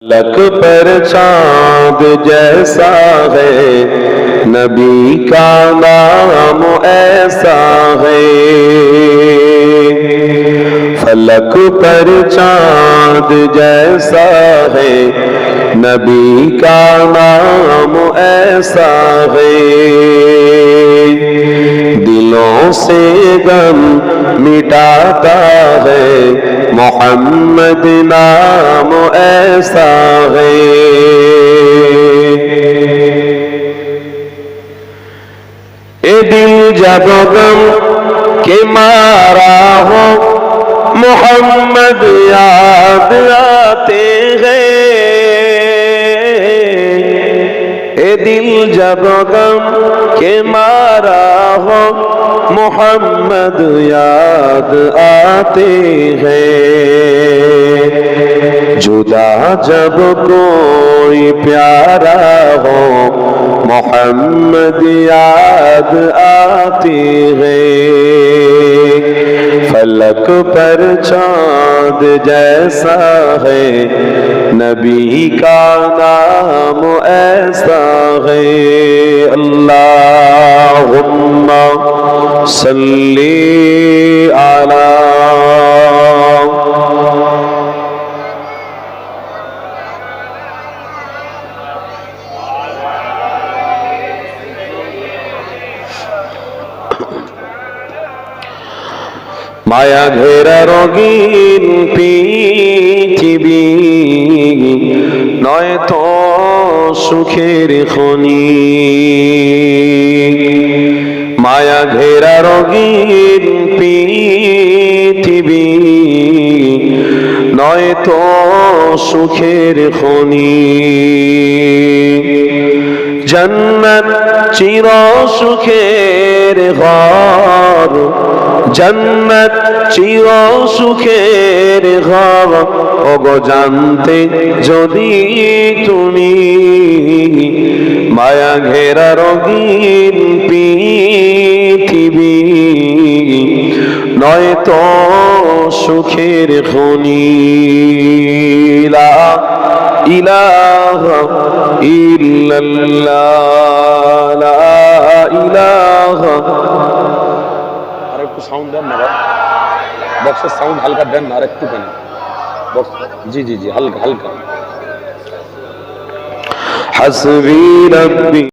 لک پر چاند جیسا ہے نبی کا نام ایسا ہے، فلک پر چاند جیسا ہے نبی کا نام ایسا ہے، دلوں سے غم مٹاتا ہے محمد نام ایسا ہے۔ اے دل جب غم کے مارا ہو محمد یاد آتے ہیں، اے دل جب غم کے مارا ہو محمد یاد آتے ہیں، جدا جب کوئی پیارا ہو محمد یاد آتی ہے، فلک پر چاند جیسا ہے نبی کا نام ایسا ہے۔ اللہم صلی علی মায়া ঘেরা রঙিন পৃথিবী নয় তো সুখের খনি, মায়া ঘেরা রঙিন পৃথিবী নয় তো সুখের খনি, জন্নত চির সুখের ঘর, জন্নত চির সুখের ঘর, ওগো জানতে যদি তুমি মায়া ঘেরা রঙিন পৃথিবী নয় তো সুখের খনি। লা ইলাহা ইল্লাল্লাহ, লা ইলাহা। আর একটু সাউন্ড দেন না ভাই, বক্সের সাউন্ড হালকা দেন না, আর একটু দেন বক্স। জি জি জি, হালকা হালকা। হাসবি রব্বি